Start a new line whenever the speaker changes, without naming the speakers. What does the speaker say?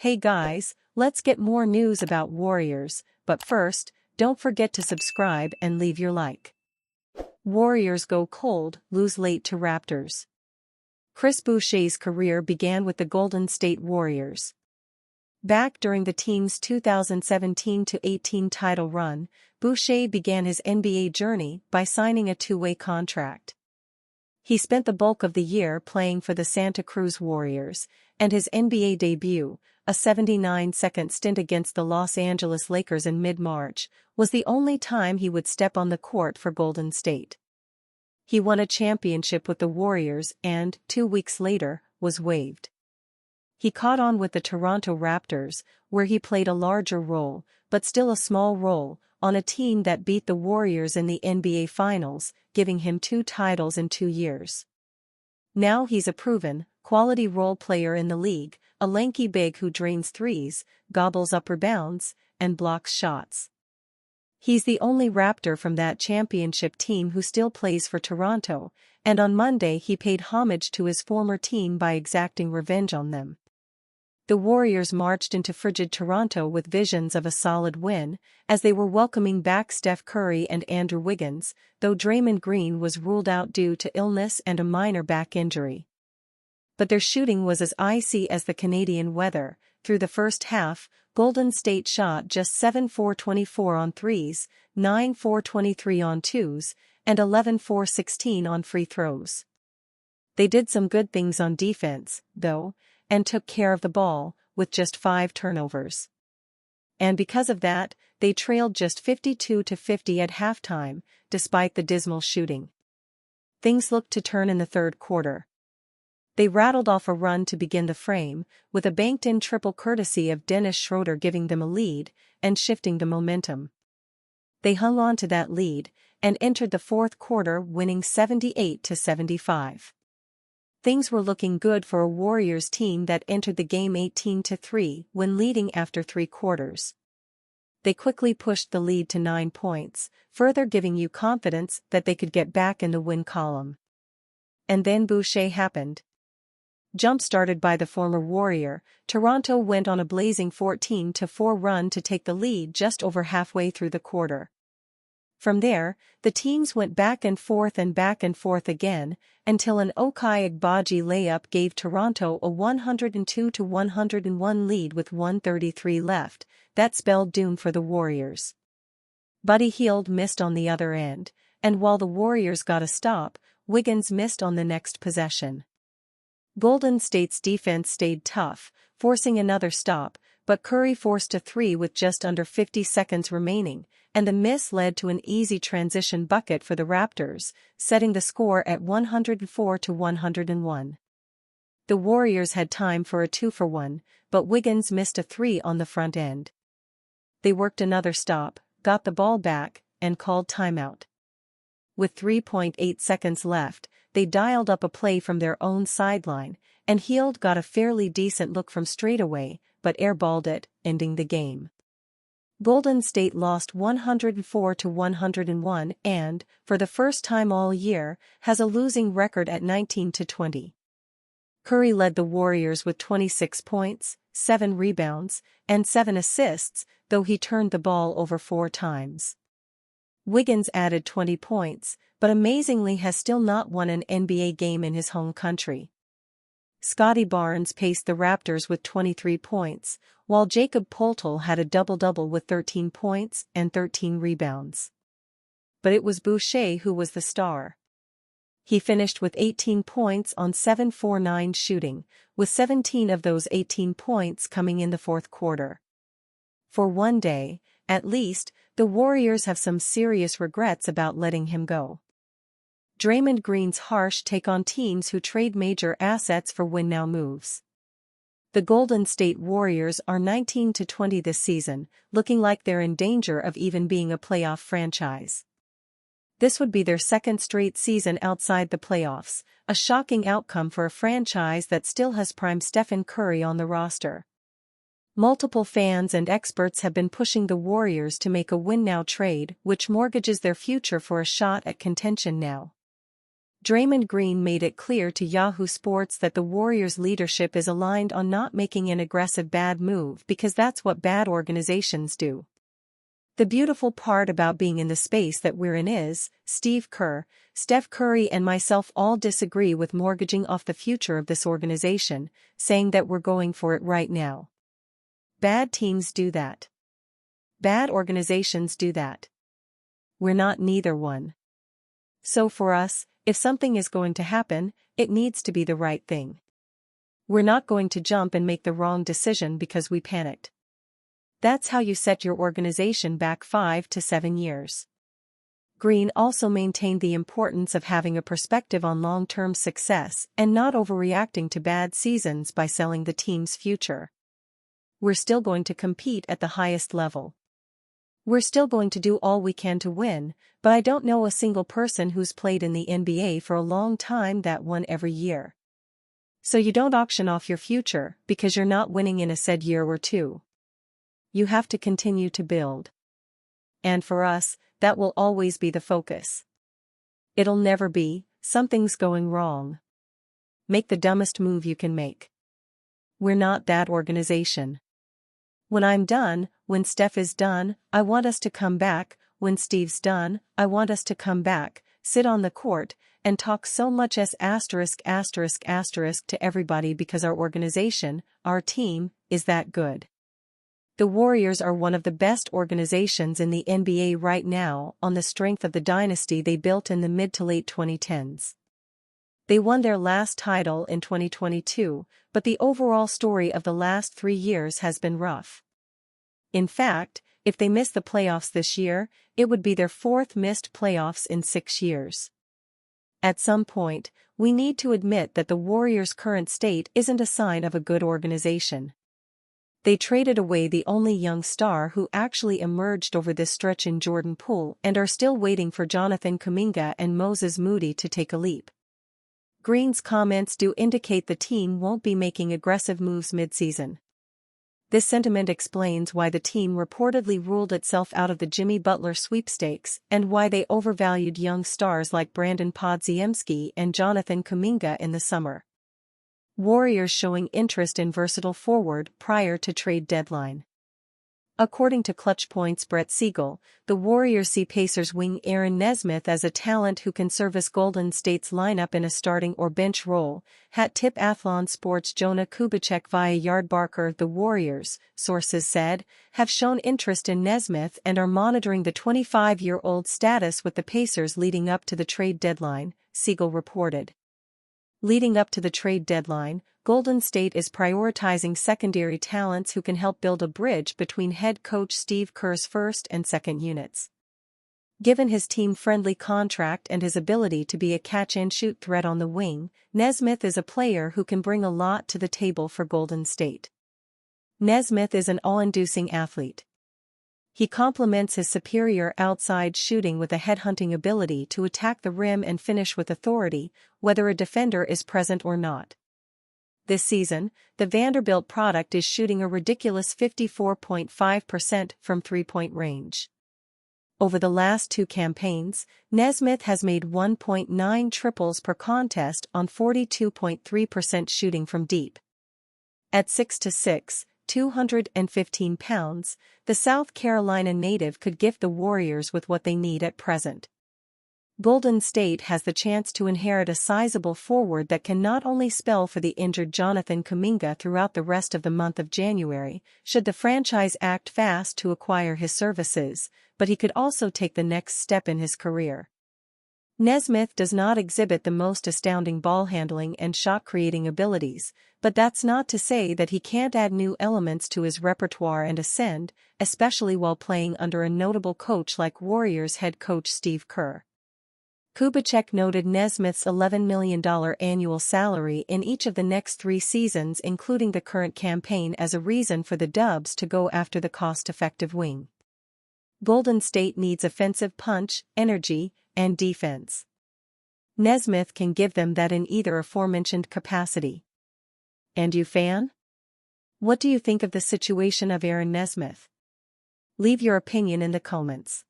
Hey guys, let's get more news about Warriors, but first, don't forget to subscribe and leave your like. Warriors go cold, lose late to Raptors. Chris Boucher's career began with the Golden State Warriors. Back during the team's 2017-18 title run, Boucher began his NBA journey by signing a two-way contract. He spent the bulk of the year playing for the Santa Cruz Warriors, and his NBA debut, a 79-second stint against the Los Angeles Lakers in mid-March, was the only time he would step on the court for Golden State. He won a championship with the Warriors and, 2 weeks later, was waived. He caught on with the Toronto Raptors, where he played a larger role, but still a small role, on a team that beat the Warriors in the NBA Finals, giving him 2 titles in 2 years. Now he's a proven, quality role player in the league, a lanky big who drains threes, gobbles up rebounds, and blocks shots. He's the only Raptor from that championship team who still plays for Toronto, and on Monday he paid homage to his former team by exacting revenge on them. The Warriors marched into frigid Toronto with visions of a solid win, as they were welcoming back Steph Curry and Andrew Wiggins, though Draymond Green was ruled out due to illness and a minor back injury. But their shooting was as icy as the Canadian weather. Through the first half, Golden State shot just 7-for-24 on threes, 9-for-23 on twos, and 11-for-16 on free throws. They did some good things on defense, though, and took care of the ball, with just 5 turnovers. And because of that, they trailed just 52-50 at halftime, despite the dismal shooting. Things looked to turn in the third quarter. They rattled off a run to begin the frame, with a banked-in triple courtesy of Dennis Schroeder giving them a lead, and shifting the momentum. They hung on to that lead, and entered the fourth quarter winning 78-75. Things were looking good for a Warriors team that entered the game 18-3 when leading after 3 quarters. They quickly pushed the lead to 9 points, further giving you confidence that they could get back in the win column. And then Boucher happened. Jump-started by the former Warrior, Toronto went on a blazing 14-4 run to take the lead just over halfway through the quarter. From there, the teams went back and forth again, until an Ochai Agbaji layup gave Toronto a 102-101 lead with 1:33 left. That spelled doom for the Warriors. Buddy Hield missed on the other end, and while the Warriors got a stop, Wiggins missed on the next possession. Golden State's defense stayed tough, forcing another stop, but Curry forced a 3 with just under 50 seconds remaining, and the miss led to an easy transition bucket for the Raptors, setting the score at 104-101. The Warriors had time for a 2-for-1, but Wiggins missed a 3 on the front end. They worked another stop, got the ball back, and called timeout. With 3.8 seconds left, they dialed up a play from their own sideline, and Hield got a fairly decent look from straightaway, but airballed it, ending the game. Golden State lost 104-101 and, for the first time all year, has a losing record at 19-20. Curry led the Warriors with 26 points, 7 rebounds, and 7 assists, though he turned the ball over 4 times. Wiggins added 20 points, but amazingly has still not won an NBA game in his home country. Scotty Barnes paced the Raptors with 23 points, while Jakob Poeltl had a double-double with 13 points and 13 rebounds. But it was Boucher who was the star. He finished with 18 points on 7-for-9 shooting, with 17 of those 18 points coming in the fourth quarter. For one day, at least, the Warriors have some serious regrets about letting him go. Draymond Green's harsh take on teams who trade major assets for win-now moves. The Golden State Warriors are 19-20 this season, looking like they're in danger of even being a playoff franchise. This would be their second straight season outside the playoffs, a shocking outcome for a franchise that still has prime Stephen Curry on the roster. Multiple fans and experts have been pushing the Warriors to make a win-now trade, which mortgages their future for a shot at contention now. Draymond Green made it clear to Yahoo Sports that the Warriors' leadership is aligned on not making an aggressive bad move because that's what bad organizations do. The beautiful part about being in the space that we're in is, Steve Kerr, Steph Curry and myself all disagree with mortgaging off the future of this organization, saying that we're going for it right now. Bad teams do that. Bad organizations do that. We're not neither one. So for us, if something is going to happen, it needs to be the right thing. We're not going to jump and make the wrong decision because we panicked. That's how you set your organization back 5 to 7 years. Green also maintained the importance of having a perspective on long-term success and not overreacting to bad seasons by selling the team's future. We're still going to compete at the highest level. We're still going to do all we can to win, but I don't know a single person who's played in the NBA for a long time that won every year. So you don't auction off your future because you're not winning in a said year or two. You have to continue to build. And for us, that will always be the focus. It'll never be, something's going wrong. Make the dumbest move you can make. We're not that organization. When I'm done, when Steph is done, I want us to come back, when Steve's done, I want us to come back, sit on the court, and talk so much as to everybody because our organization, our team, is that good. The Warriors are one of the best organizations in the NBA right now on the strength of the dynasty they built in the mid to late 2010s. They won their last title in 2022, but the overall story of the last 3 years has been rough. In fact, if they miss the playoffs this year, it would be their 4th missed playoffs in 6 years. At some point, we need to admit that the Warriors' current state isn't a sign of a good organization. They traded away the only young star who actually emerged over this stretch in Jordan Poole and are still waiting for Jonathan Kuminga and Moses Moody to take a leap. Green's comments do indicate the team won't be making aggressive moves mid-season. This sentiment explains why the team reportedly ruled itself out of the Jimmy Butler sweepstakes and why they overvalued young stars like Brandon Podziemski and Jonathan Kuminga in the summer. Warriors showing interest in versatile forward prior to trade deadline. According to Clutch Point's Brett Siegel, the Warriors see Pacers wing Aaron Nesmith as a talent who can service Golden State's lineup in a starting or bench role. Hat tip Athlon Sports' Jonah Kubicek via Yardbarker. The Warriors, sources said, have shown interest in Nesmith and are monitoring the 25-year-old status with the Pacers leading up to the trade deadline, Siegel reported. Leading up to the trade deadline, Golden State is prioritizing secondary talents who can help build a bridge between head coach Steve Kerr's first and second units. Given his team-friendly contract and his ability to be a catch-and-shoot threat on the wing, Nesmith is a player who can bring a lot to the table for Golden State. Nesmith is an awe-inducing athlete. He complements his superior outside shooting with a headhunting ability to attack the rim and finish with authority, whether a defender is present or not. This season, the Vanderbilt product is shooting a ridiculous 54.5% from three-point range. Over the last 2 campaigns, Nesmith has made 1.9 triples per contest on 42.3% shooting from deep. At 6'6", 215 pounds, the South Carolina native could gift the Warriors with what they need at present. Golden State has the chance to inherit a sizable forward that can not only spell for the injured Jonathan Kuminga throughout the rest of the month of January, should the franchise act fast to acquire his services, but he could also take the next step in his career. Nesmith does not exhibit the most astounding ball handling and shot-creating abilities, but that's not to say that he can't add new elements to his repertoire and ascend, especially while playing under a notable coach like Warriors head coach Steve Kerr. Kubicek noted Nesmith's $11 million annual salary in each of the next 3 seasons, including the current campaign, as a reason for the Dubs to go after the cost-effective wing. Golden State needs offensive punch, energy, and defense. Nesmith can give them that in either aforementioned capacity. And you, fan? What do you think of the situation of Aaron Nesmith? Leave your opinion in the comments.